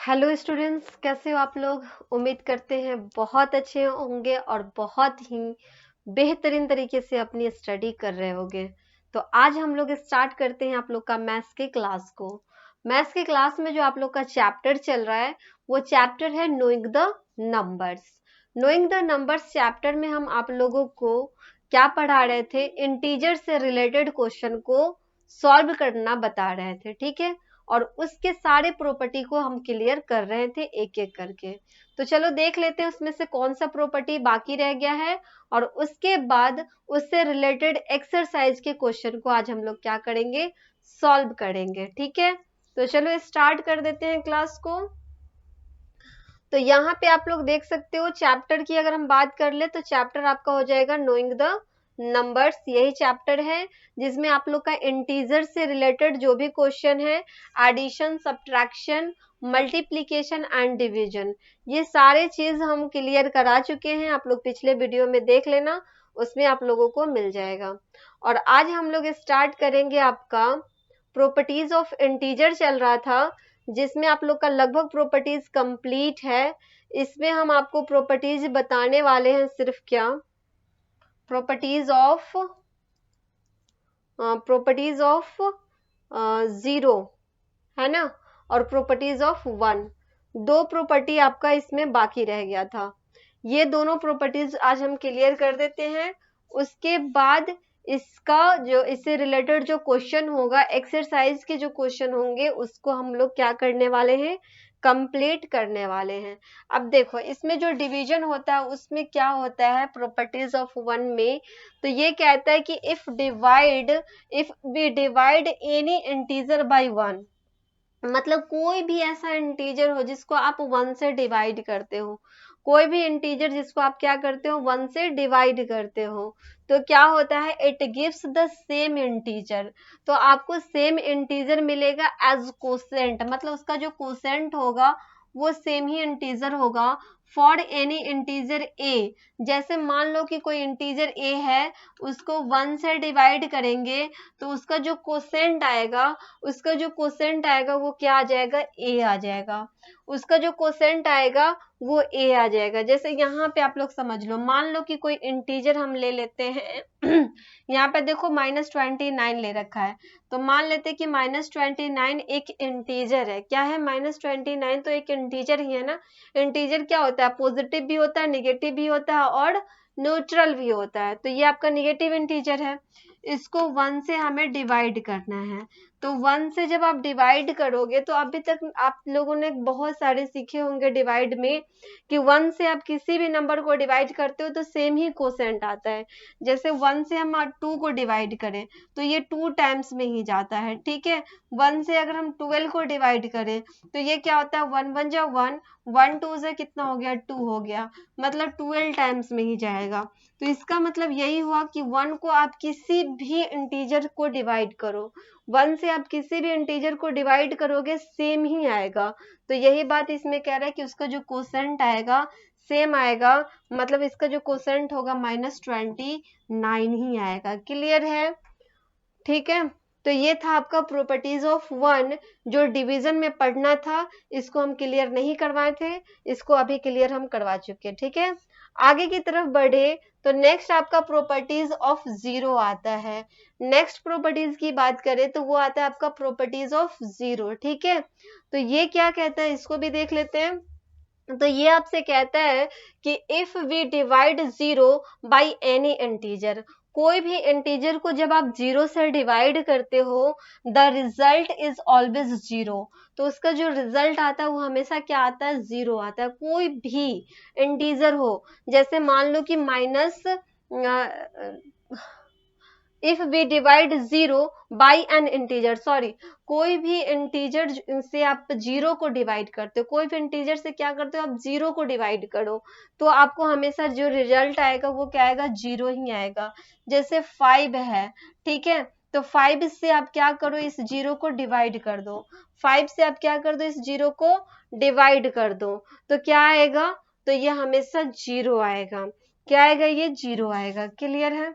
Hello students, कैसे हो आप लोग। उम्मीद करते हैं बहुत अच्छे होंगे और बहुत ही बेहतरीन तरीके से अपनी स्टडी कर रहे होंगे। तो आज हम लोग स्टार्ट करते हैं आप लोग का मैथ्स के क्लास को। मैथ्स के क्लास में जो आप लोग का चैप्टर चल रहा है वो चैप्टर है knowing the numbers. Knowing the numbers chapter में हम आप लोगों को क्या पढ़ा रहे थे, इंटीजर से रिलेटेड क्वेश्चन को सॉल्व करना बता रहे थे, ठीक है। और उसके सारे प्रॉपर्टी को हम क्लियर कर रहे थे एक एक करके। तो चलो देख लेते हैं उसमें से कौन सा प्रॉपर्टी बाकी रह गया है, और उसके बाद उससे रिलेटेड एक्सरसाइज के क्वेश्चन को आज हम लोग क्या करेंगे, सॉल्व करेंगे, ठीक है। तो चलो स्टार्ट कर देते हैं क्लास को। तो यहाँ पे आप लोग देख सकते हो चैप्टर की अगर हम बात कर ले तो चैप्टर आपका हो जाएगा नोइंग द नंबर्स। यही चैप्टर है जिसमें आप लोग का इंटीजर से रिलेटेड जो भी क्वेश्चन है, addition, subtraction, multiplication and division, ये सारे चीज हम क्लियर करा चुके हैं। आप लोग पिछले वीडियो में देख लेना, उसमें आप लोगों को मिल जाएगा। और आज हम लोग स्टार्ट करेंगे आपका प्रॉपर्टीज ऑफ इंटीजर चल रहा था, जिसमें आप लोग का लगभग प्रॉपर्टीज कंप्लीट है। इसमें हम आपको प्रॉपर्टीज बताने वाले हैं, सिर्फ क्या, प्रॉपर्टीज ऑफ जीरो, है ना, और प्रॉपर्टीज ऑफ वन। दो प्रॉपर्टी आपका इसमें बाकी रह गया था। ये दोनों प्रॉपर्टीज आज हम क्लियर कर देते हैं। उसके बाद इसका जो इससे रिलेटेड जो क्वेश्चन होगा, एक्सरसाइज के जो क्वेश्चन होंगे, उसको हम लोग क्या करने वाले हैं, कंप्लीट करने वाले हैं। अब देखो इसमें जो डिवीजन होता है उसमें क्या होता है, प्रॉपर्टीज ऑफ वन में तो ये कहता है कि if we divide any integer by one, मतलब कोई भी ऐसा इंटीजर हो जिसको आप वन से डिवाइड करते हो, कोई भी इंटीजर जिसको आप क्या करते हो, वन से डिवाइड करते हो, तो क्या होता है, it gives the same integer. तो आपको सेम इंटीजर मिलेगा एज कोसेंट, मतलब उसका जो कोसेंट होगा वो सेम ही इंटीजर होगा फॉर एनी इंटीजर ए। जैसे मान लो कि कोई इंटीजर ए है, उसको वन से डिवाइड करेंगे तो उसका जो कोसेंट आएगा, वो क्या आ जाएगा, ए आ जाएगा। उसका जो कोसेंट आएगा वो ए आ जाएगा। जैसे यहाँ पे आप लोग समझ लो, मान लो कि कोई इंटीजर हम ले लेते हैं यहाँ पे देखो -29 ले रखा है, तो मान लेते हैं कि -29 एक इंटीजर है। क्या है, -29 तो एक इंटीजर ही है ना। इंटीजर क्या होता है, पॉजिटिव भी होता है, नेगेटिव भी होता है और न्यूट्रल भी होता है। तो ये आपका नेगेटिव इंटीजर है, इसको वन से हमें डिवाइड करना है। तो वन से जब आप डिवाइड करोगे, तो अभी तक आप लोगों ने बहुत सारे सीखे होंगे डिवाइड में कि वन से आप किसी भी नंबर को डिवाइड करते हो तो सेम ही कोसेंट आता है। जैसे वन से हम 2 को डिवाइड करें तो ये 2 टाइम्स में ही जाता है, ठीक है। वन से अगर हम 12 को डिवाइड करें तो ये क्या होता है, 1 1 जा 1, 1 2 से कितना हो गया, 2 हो गया, मतलब 12 टाइम्स में ही जाएगा। तो इसका मतलब यही हुआ कि वन को आप किसी भी इंटीजर को डिवाइड करो, वन से आप किसी भी इंटीजर को डिवाइड करोगे सेम ही आएगा। तो यही बात इसमें कह रहा है कि उसका जो कोसेंट आएगा सेम आएगा, मतलब इसका जो कोसेंट होगा -29 ही आएगा। क्लियर है, ठीक है। तो ये था आपका प्रॉपर्टीज ऑफ वन, जो डिवीजन में पढ़ना था, इसको हम क्लियर नहीं करवाए थे, इसको अभी क्लियर हम करवा चुके, ठीक है। आगे की तरफ बढ़े तो नेक्स्ट आपका प्रॉपर्टीज ऑफ जीरो आता है। नेक्स्ट प्रॉपर्टीज की बात करें तो वो आता है आपका प्रॉपर्टीज ऑफ जीरो, ठीक है। तो ये क्या कहता है, इसको भी देख लेते हैं। तो ये आपसे कहता है कि if we divide zero by any integer, कोई भी इंटीजर को जब आप जीरो से डिवाइड करते हो, the result is always zero. तो उसका जो रिजल्ट आता है वो हमेशा क्या आता है, जीरो आता है। कोई भी इंटीजर हो, जैसे मान लो कि minus, if we divide zero by an integer, sorry, कोई भी इंटीजर से आप जीरो को डिवाइड करते हो, कोई भी इंटीजर से क्या करते हो, आप जीरो को डिवाइड करो, तो आपको हमेशा जो रिजल्ट आएगा वो क्या आएगा, जीरो ही आएगा। जैसे 5 है, ठीक है, तो 5 से आप क्या करो, इस जीरो को डिवाइड कर दो, 5 से आप क्या कर दो, इस जीरो को डिवाइड कर दो, तो क्या आएगा, तो ये हमेशा जीरो आएगा। क्या आएगा, ये जीरो आएगा। क्लियर है।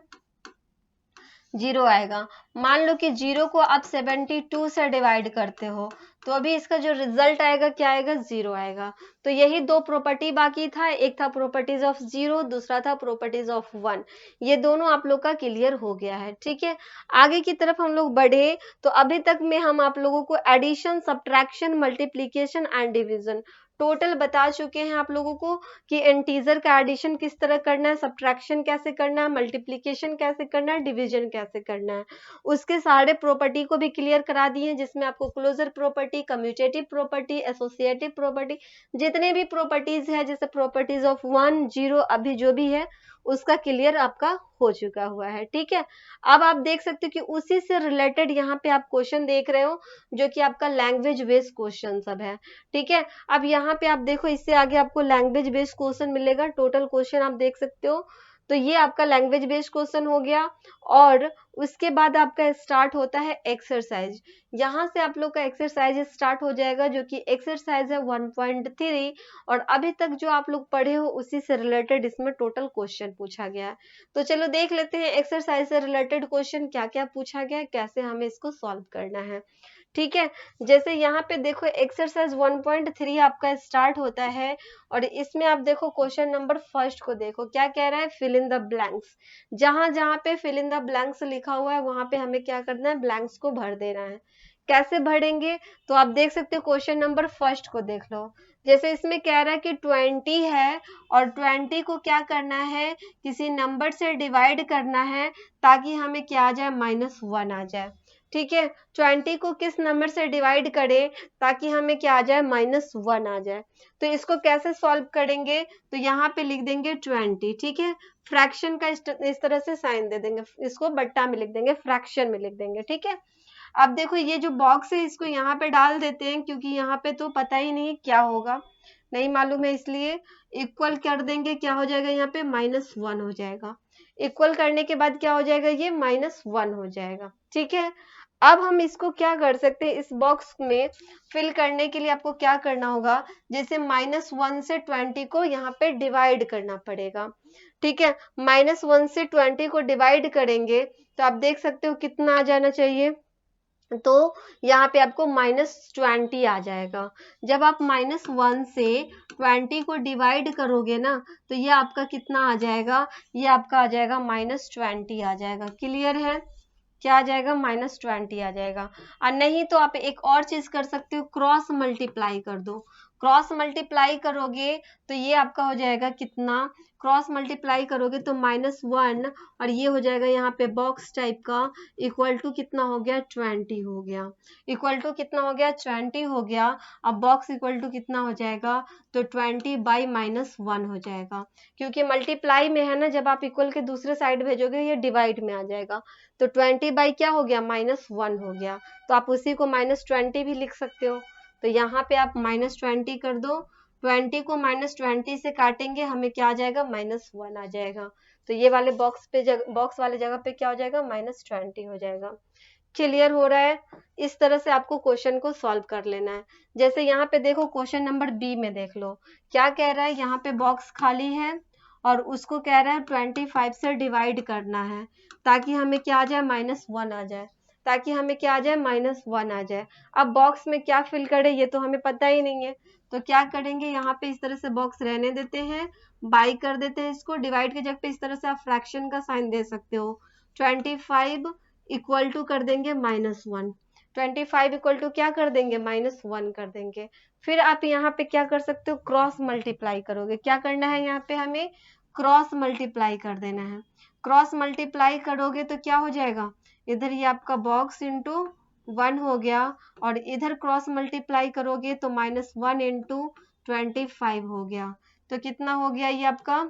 जीरो आएगा। मान लो कि जीरो को आप 72 से डिवाइड करते हो तो अभी इसका जो रिजल्ट आएगा क्या आएगा, जीरो आएगा। तो यही दो प्रॉपर्टी बाकी था, एक था प्रॉपर्टीज ऑफ जीरो, दूसरा था प्रॉपर्टीज ऑफ वन। ये दोनों आप लोग का क्लियर हो गया है, ठीक है। आगे की तरफ हम लोग बढ़े तो अभी तक में हम आप लोगों को addition, subtraction, multiplication and division total बता चुके हैं आप लोगों को कि इंटीजर का एडिशन किस तरह करना है, सब्ट्रैक्शन कैसे करना है, मल्टीप्लिकेशन कैसे करना है, डिवीजन कैसे करना है। उसके सारे प्रॉपर्टी को भी क्लियर करा दिए, जिसमें आपको closure property, commutative property, associative property, जितने भी प्रॉपर्टीज है, जैसे प्रॉपर्टीज ऑफ वन, जीरो, अभी जो भी है उसका क्लियर आपका हो चुका हुआ है, ठीक है। अब आप देख सकते हो कि उसी से रिलेटेड यहाँ पे आप क्वेश्चन देख रहे हो जो कि आपका लैंग्वेज बेस्ड क्वेश्चन सब है, ठीक है। अब यहाँ पे आप देखो, इससे आगे आपको लैंग्वेज बेस्ड क्वेश्चन मिलेगा, टोटल क्वेश्चन आप देख सकते हो। तो ये आपका लैंग्वेज बेस्ड क्वेश्चन हो गया। और उसके बाद आपका स्टार्ट होता है एक्सरसाइज। यहाँ से आप लोग का एक्सरसाइज स्टार्ट हो जाएगा, जो कि एक्सरसाइज है 1.3। और अभी तक जो आप लोग पढ़े हो उसी से रिलेटेड इसमें टोटल क्वेश्चन पूछा गया है। तो चलो देख लेते हैं एक्सरसाइज से रिलेटेड क्वेश्चन क्या क्या पूछा गया है, कैसे हमें इसको सॉल्व करना है, ठीक है। जैसे यहाँ पे देखो एक्सरसाइज 1.3 आपका स्टार्ट होता है और इसमें आप देखो क्वेश्चन नंबर फर्स्ट को देखो क्या कह रहा है, फिल इन द ब्लैंक्स। जहां जहां पे फिल इन द ब्लैंक्स लिखा हुआ है वहां पे हमें क्या करना है, ब्लैंक्स को भर देना है। कैसे भरेंगे, तो आप देख सकते हो क्वेश्चन नंबर फर्स्ट को देख लो। जैसे इसमें कह रहा है कि 20 है और 20 को क्या करना है, किसी नंबर से डिवाइड करना है ताकि हमें क्या आ जाए, -1 आ जाए, ठीक है। 20 को किस नंबर से डिवाइड करें ताकि हमें क्या आ जाए, -1 आ जाए। तो इसको कैसे सॉल्व करेंगे, तो यहाँ पे लिख देंगे 20, ठीक है। फ्रैक्शन का इस तरह से साइन दे देंगे, इसको बट्टा में लिख देंगे, फ्रैक्शन में लिख देंगे, ठीक है। अब देखो ये जो बॉक्स है इसको यहाँ पे डाल देते हैं, क्योंकि यहाँ पे तो पता ही नहीं क्या होगा, नहीं मालूम है, इसलिए इक्वल कर देंगे। क्या हो जाएगा, यहाँ पे -1 हो जाएगा। इक्वल करने के बाद क्या हो जाएगा, ये -1 हो जाएगा, ठीक है। अब हम इसको क्या कर सकते हैं, इस बॉक्स में फिल करने के लिए आपको क्या करना होगा, जैसे -1 से 20 को यहाँ पे डिवाइड करना पड़ेगा, ठीक है। -1 से 20 को डिवाइड करेंगे तो आप देख सकते हो कितना आ जाना चाहिए, तो यहाँ पे आपको -20 आ जाएगा। जब आप -1 से 20 को डिवाइड करोगे ना तो ये आपका कितना आ जाएगा, ये आपका आ जाएगा -20 आ जाएगा। क्लियर है, क्या आ जाएगा, -20 आ जाएगा। और नहीं तो आप एक और चीज कर सकते हो, क्रॉस मल्टीप्लाई कर दो। क्रॉस मल्टीप्लाई करोगे तो ये आपका हो जाएगा कितना, क्रॉस मल्टीप्लाई करोगे तो -1 और ये हो जाएगा यहाँ पे बॉक्स टाइप का, इक्वल टू कितना हो गया, 20 हो गया। इक्वल टू कितना हो गया, 20 हो गया। अब बॉक्स इक्वल टू कितना हो जाएगा, तो 20/-1 हो जाएगा, क्योंकि मल्टीप्लाई में है ना, जब आप इक्वल के दूसरे साइड भेजोगे ये डिवाइड में आ जाएगा। तो 20 बाई क्या हो गया, -1 हो गया। तो आप उसी को -20 भी लिख सकते हो। तो यहाँ पे आप -20 कर दो, 20 को -20 से काटेंगे, हमें क्या आ जाएगा, -1 आ जाएगा। तो ये वाले बॉक्स वाले जगह पे क्या हो जाएगा, -20 हो जाएगा। क्लियर हो रहा है, इस तरह से आपको क्वेश्चन को सॉल्व कर लेना है। जैसे यहाँ पे देखो क्वेश्चन नंबर बी में देख लो क्या कह रहा है, यहाँ पे बॉक्स खाली है और उसको कह रहा है 25 से डिवाइड करना है ताकि हमें क्या आ जाए, -1 आ जाए, ताकि हमें क्या आ जाए, -1 आ जाए। अब बॉक्स में क्या फिल करें ये तो हमें पता ही नहीं है, तो क्या करेंगे, यहाँ पे इस तरह से बॉक्स रहने देते हैं, बाई कर देते हैं इसको, डिवाइड के जगह पे इस तरह से आप फ्रैक्शन का साइन दे सकते हो। 25 इक्वल टू कर देंगे -1, 25 इक्वल टू क्या कर देंगे, -1 कर देंगे। फिर आप यहाँ पे क्या कर सकते हो, क्रॉस मल्टीप्लाई करोगे। क्या करना है, यहाँ पे हमें क्रॉस मल्टीप्लाई कर देना है। क्रॉस मल्टीप्लाई करोगे तो क्या हो जाएगा, इधर ये आपका बॉक्स इंटू 1 हो गया और इधर क्रॉस मल्टीप्लाई करोगे तो -1 इंटू 25 हो गया। तो कितना हो गया, ये आपका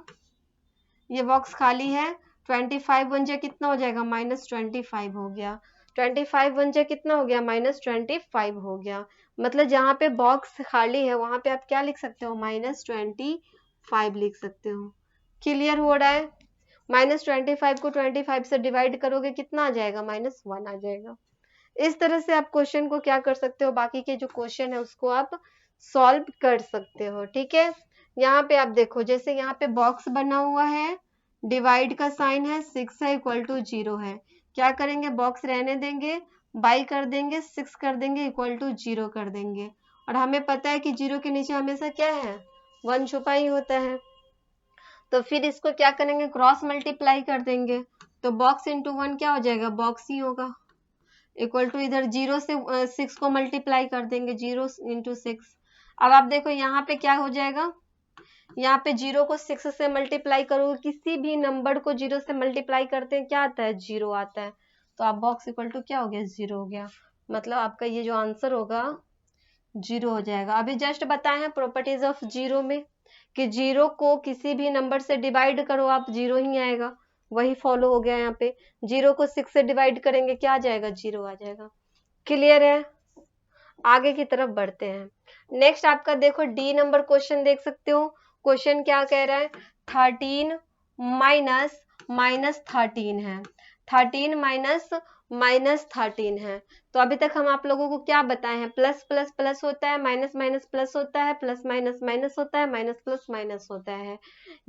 ये बॉक्स खाली है, 25 बन जाए कितना हो जाएगा, -25 हो गया। 25 बन जाए कितना हो गया, -25 हो गया। मतलब जहाँ पे बॉक्स खाली है वहां पे आप क्या लिख सकते हो, -25 लिख सकते हो। क्लियर हो रहा है, -25 को 25 से डिवाइड करोगे कितना आ जाएगा, -1 आ जाएगा। इस तरह से आप क्वेश्चन को क्या कर सकते हो, बाकी के जो क्वेश्चन है उसको आप सॉल्व कर सकते हो, ठीक है। यहाँ पे आप देखो, जैसे यहाँ पे बॉक्स बना हुआ है, डिवाइड का साइन है, 6 है, इक्वल टू 0 है। क्या करेंगे, बॉक्स रहने देंगे, बाई कर देंगे, 6 कर देंगे, इक्वल टू 0 कर देंगे। और हमें पता है कि 0 के नीचे हमेशा क्या है, 1 छुपा ही होता है। तो फिर इसको क्या करेंगे, क्रॉस मल्टीप्लाई कर देंगे, तो बॉक्स इंटू 1 क्या हो जाएगा, बॉक्स ही होगा, इक्वल टू इधर 0 से 6 को मल्टीप्लाई कर देंगे, 0 इंटू 6। अब आप देखो यहाँ पे क्या हो जाएगा, यहाँ पे 0 को 6 से मल्टीप्लाई करोगे, किसी भी नंबर को 0 से मल्टीप्लाई करते हैं क्या आता है, 0 आता है। तो आप बॉक्स इक्वल टू क्या हो गया, 0 हो गया। मतलब आपका ये जो आंसर होगा 0 हो जाएगा। अभी जस्ट बताए हैं प्रॉपर्टीज ऑफ 0 में कि 0 को किसी भी नंबर से डिवाइड करो आप, 0 ही आएगा, वही फॉलो हो गया यहाँ पे। 0 को 6 से डिवाइड करेंगे क्या आ जाएगा, 0 आ जाएगा। क्लियर है, आगे की तरफ बढ़ते हैं। नेक्स्ट आपका देखो डी नंबर क्वेश्चन देख सकते हो। क्वेश्चन क्या कह रहा है, 13 माइनस माइनस 13 है, 13 माइनस माइनस 13 है। तो अभी तक हम आप लोगों को क्या बताए हैं, प्लस प्लस प्लस होता है, माइनस माइनस प्लस होता है, प्लस माइनस माइनस होता है, माइनस प्लस माइनस होता है।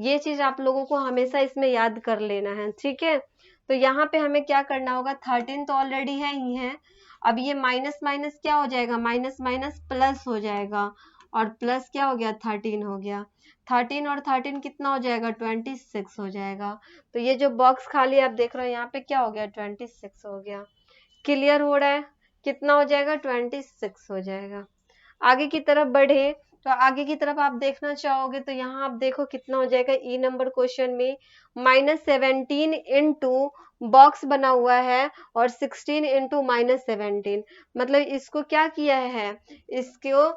ये चीज आप लोगों को हमेशा इसमें याद कर लेना है, ठीक है। तो यहाँ पे हमें क्या करना होगा, 13 तो ऑलरेडी है ही है, अब ये माइनस माइनस क्या हो जाएगा, माइनस माइनस प्लस हो जाएगा, और प्लस क्या हो गया, 13 हो गया। 13 और 13 कितना हो जाएगा, 26 हो जाएगा। तो ये जो बॉक्स खाली आप देख रहे हो यहाँ पे क्या हो गया, 26 हो गया। क्लियर हो रहा है, कितना हो जाएगा, 26 हो जाएगा। आगे की तरफ बढ़े, तो आगे की तरफ आप देखना चाहोगे तो यहाँ आप देखो कितना हो जाएगा, ई नंबर क्वेश्चन में -17 इंटू बॉक्स बना हुआ है और 16 इंटू -17, मतलब इसको क्या किया है, इसको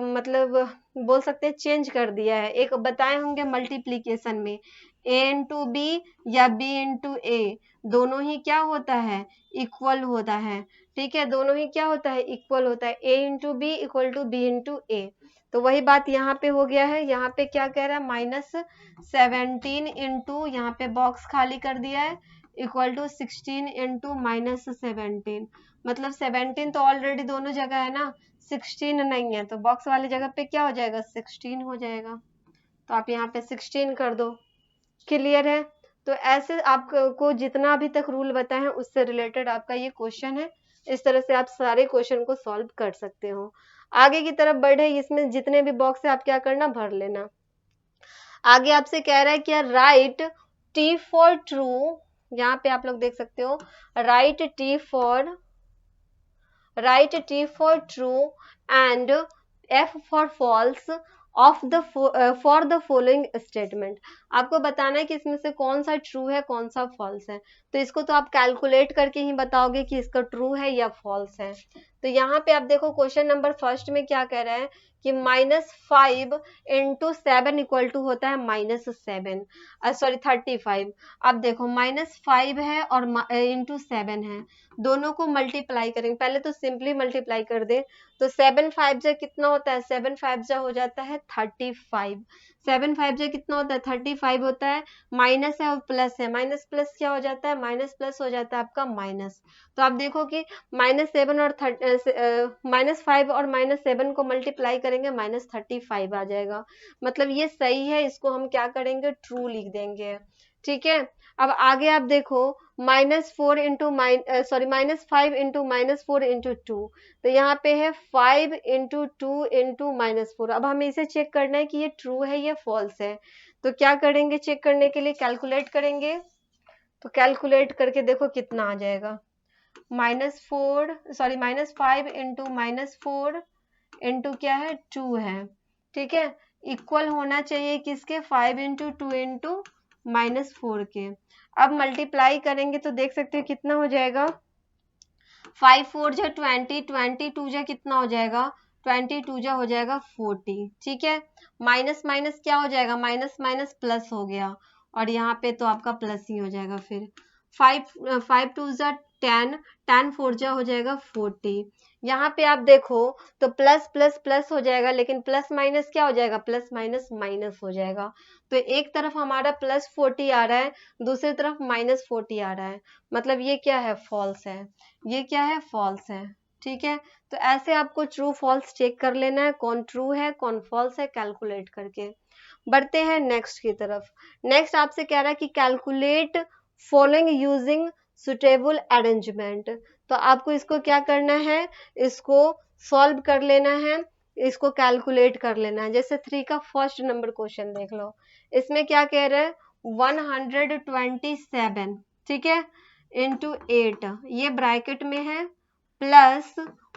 मतलब बोल सकते हैं चेंज कर दिया है। एक बताए होंगे मल्टीप्लीकेशन में a इंटू बी या b इंटू ए, दोनों ही क्या होता है, इक्वल होता है, ठीक है, दोनों ही क्या होता है, इक्वल होता है, a into B equal to B into A. तो वही बात यहाँ पे हो गया है, यहाँ पे क्या कह रहा है, -17 इंटू यहाँ पे बॉक्स खाली कर दिया है, इक्वल टू 16 इंटू -17, मतलब 17 तो ऑलरेडी दोनों जगह है ना, 16 नहीं है, तो बॉक्स वाली जगह पे क्या हो जाएगा, 16 हो जाएगा। तो आप यहाँ पे 16 कर दो। क्लियर है, तो ऐसे आपको जितना अभी तक रूल बताए हैं उससे रिलेटेड आपका ये क्वेश्चन है, इस तरह से आप सारे क्वेश्चन को सॉल्व कर सकते हो। आगे की तरफ बढ़े, इसमें जितने भी बॉक्स है आप क्या करना, भर लेना। आगे आपसे कह रहा है कि राइट टी फॉर ट्रू, यहाँ पे आप लोग देख सकते हो, write T for true and F for false of the for the following statement. आपको बताना है कि इसमें से कौन सा ट्रू है कौन सा फॉल्स है। तो इसको तो आप कैलकुलेट करके ही बताओगे कि इसका ट्रू है या फॉल्स है। तो यहाँ पे आप देखो क्वेश्चन नंबर फर्स्ट में क्या कह रहा है कि -5 इंटू 7 इक्वल टू होता है -7, सॉरी 35। अब देखो -5 है और इंटू 7 है, दोनों को मल्टीप्लाई करेंगे, पहले तो सिंपली मल्टीप्लाई कर दे, तो 7 5 जा कितना होता है, 7 5 जा हो जाता है 35, 7 5 जा कितना होता है 35 होता है, माइनस है और प्लस है, माइनस प्लस क्या हो जाता है, माइनस प्लस हो जाता है आपका माइनस। तो आप देखो कि -7 और -5 और -7 को मल्टीप्लाई करेंगे -35 आ जाएगा, मतलब ये सही है, इसको हम क्या करेंगे, ट्रू लिख देंगे, ठीक है। अब आगे आप देखो -4 इंटू -5 इंटू -4 इंटू 2, तो यहाँ पे है 5 इंटू 2 इंटू -4। अब हमें इसे चेक करना है कि ये ट्रू है या फॉल्स है, तो क्या करेंगे, चेक करने के लिए कैलकुलेट करेंगे, तो कैलकुलेट करके देखो कितना आ जाएगा, -5 इंटू -4 इंटू क्या है 2 है, ठीक है, इक्वल होना चाहिए किसके, 5 इंटू 2 इंटू -4 के। अब मल्टीप्लाई करेंगे तो देख सकते हो कितना हो जाएगा, 5 4 जा 20, 22 जा कितना हो जाएगा, 22 जा हो जाएगा 40, ठीक है। माइनस माइनस क्या हो जाएगा, माइनस माइनस प्लस हो गया, और यहाँ पे तो आपका प्लस ही हो जाएगा फिर। 5 2 जा 10, 10 4 जा हो जाएगा 40। यहाँ पे आप देखो तो प्लस प्लस प्लस हो जाएगा, लेकिन प्लस माइनस क्या हो जाएगा, प्लस माइनस माइनस हो जाएगा। तो एक तरफ हमारा +40 आ रहा है, दूसरी तरफ -40 आ रहा है, मतलब ये क्या है, फॉल्स है, ये क्या है, फॉल्स है, ठीक है। तो ऐसे आपको ट्रू फॉल्स चेक कर लेना है, कौन ट्रू है कौन फॉल्स है, कैलकुलेट करके। बढ़ते हैं नेक्स्ट की तरफ। नेक्स्ट आपसे कह रहा है कि calculate following using suitable arrangement. तो आपको इसको क्या करना है, इसको सॉल्व कर लेना है, इसको कैलकुलेट कर लेना है। जैसे 3 का फर्स्ट नंबर क्वेश्चन देख लो, इसमें क्या कह रहा है 127, ठीक है, इंटू 8, ये ब्रैकेट में है, प्लस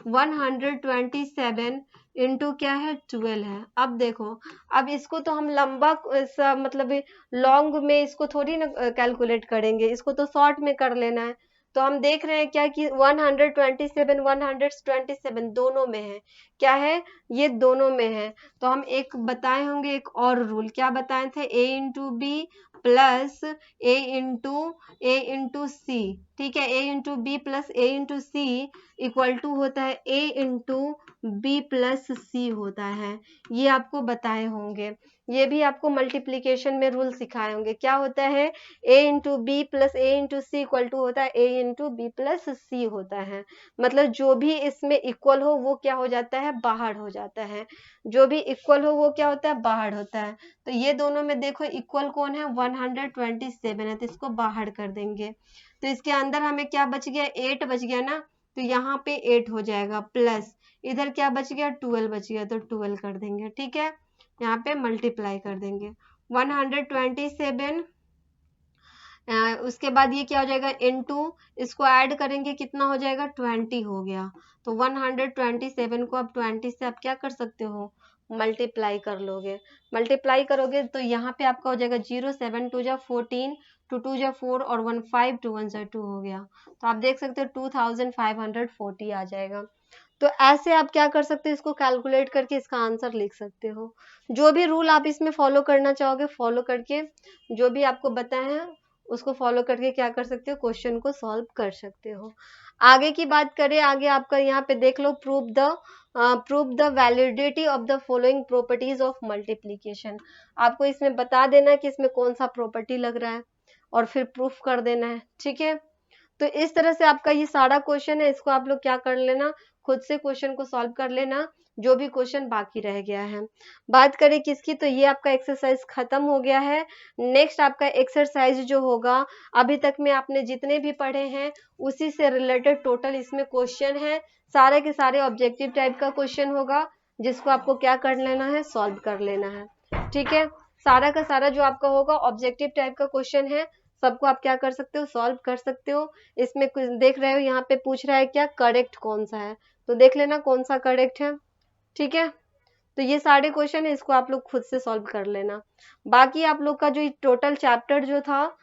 127 इंटू क्या है 12 है। अब देखो, अब इसको तो हम लंबा मतलब लॉन्ग में इसको थोड़ी ना कैलकुलेट करेंगे, इसको तो शॉर्ट में कर लेना है। तो हम देख रहे हैं क्या कि 127 दोनों में है, क्या है, ये दोनों में है। तो हम एक बताए होंगे, एक और रूल क्या बताए थे, a into B plus A into C, ठीक है, a into B plus A into C equal to होता है a into B plus C होता है। ये आपको बताए होंगे, ये भी आपको मल्टीप्लीकेशन में रूल सिखाए होंगे। क्या होता है, a into B plus A into C equal to होता है a into B plus C होता है। मतलब जो भी इसमें इक्वल हो वो क्या हो जाता है, बाहर हो जाता है। जो भी इक्वल हो वो क्या होता है, बाहर होता है। तो ये दोनों में देखो इक्वल कौन है, 127 है, तो इसको बाहर कर देंगे। तो इसके अंदर हमें क्या बच गया, 8 बच गया ना, तो यहाँ पे 8 हो जाएगा, प्लस इधर क्या बच गया, 12 बच गया, तो 12 कर देंगे, ठीक है, यहाँ पे मल्टीप्लाई कर देंगे 127, उसके बाद ये क्या हो जाएगा, इनटू, इसको ऐड करेंगे कितना हो जाएगा, 20 हो गया। तो 127 को अब 20 से आप क्या कर सकते हो, मल्टीप्लाई कर लोगे। मल्टीप्लाई करोगे तो यहाँ पे आपका हो जाएगा 0, 7 2 जा 14, 2 2 जा 4 और 1 5, 2 1 जा 2 हो गया। तो आप देख सकते हो 2540 आ जाएगा। तो ऐसे आप क्या कर सकते हो, इसको कैलकुलेट करके इसका आंसर लिख सकते हो। जो भी रूल आप इसमें फॉलो करना चाहोगे, फॉलो करके जो भी आपको बताए हैं उसको फॉलो करके क्या कर सकते हो, क्वेश्चन को सॉल्व कर सकते हो। आगे की बात करें, आगे आपका यहाँ पे देख लो, prove the validity of the following properties of multiplication. आपको इसमें बता देना कि इसमें कौन सा प्रॉपर्टी लग रहा है और फिर प्रूफ कर देना है, ठीक है। तो इस तरह से आपका ये सारा क्वेश्चन है, इसको आप लोग क्या कर लेना, खुद से क्वेश्चन को सॉल्व कर लेना, जो भी क्वेश्चन बाकी रह गया है। बात करें किसकी, तो ये आपका एक्सरसाइज खत्म हो गया है। नेक्स्ट आपका एक्सरसाइज जो होगा, अभी तक में आपने जितने भी पढ़े हैं उसी से रिलेटेड टोटल इसमें क्वेश्चन है, सारे के सारे ऑब्जेक्टिव टाइप का क्वेश्चन होगा, जिसको आपको क्या कर लेना है, सॉल्व कर लेना है, ठीक है। सारा का सारा जो आपका होगा ऑब्जेक्टिव टाइप का क्वेश्चन है, सबको आप क्या कर सकते हो, सॉल्व कर सकते हो। इसमें कुछ देख रहे हो, यहाँ पे पूछ रहा है क्या करेक्ट कौन सा है, तो देख लेना कौन सा करेक्ट है, ठीक है। तो ये सारे क्वेश्चन है, इसको आप लोग खुद से सॉल्व कर लेना। बाकी आप लोग का जो टोटल चैप्टर जो था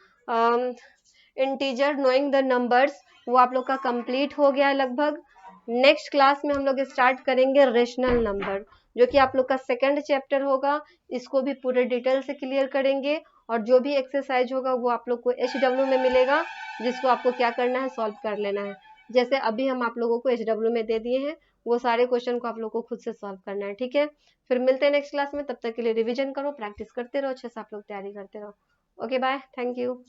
इंटीजर नोइंग द नंबर्स, वो आप लोग का कंप्लीट हो गया है लगभग। नेक्स्ट क्लास में हम लोग स्टार्ट करेंगे रेशनल नंबर, जो कि आप लोग का सेकंड चैप्टर होगा। इसको भी पूरे डिटेल से क्लियर करेंगे, और जो भी एक्सरसाइज होगा वो आप लोग को HW में मिलेगा, जिसको आपको क्या करना है, सॉल्व कर लेना है। जैसे अभी हम आप लोगों को HW में दे दिए हैं, वो सारे क्वेश्चन को आप लोग को खुद से सॉल्व करना है, ठीक है। फिर मिलते हैं नेक्स्ट क्लास में, तब तक के लिए रिवीजन करो, प्रैक्टिस करते रहो, अच्छे से आप लोग तैयारी करते रहो। Okay bye, thank you.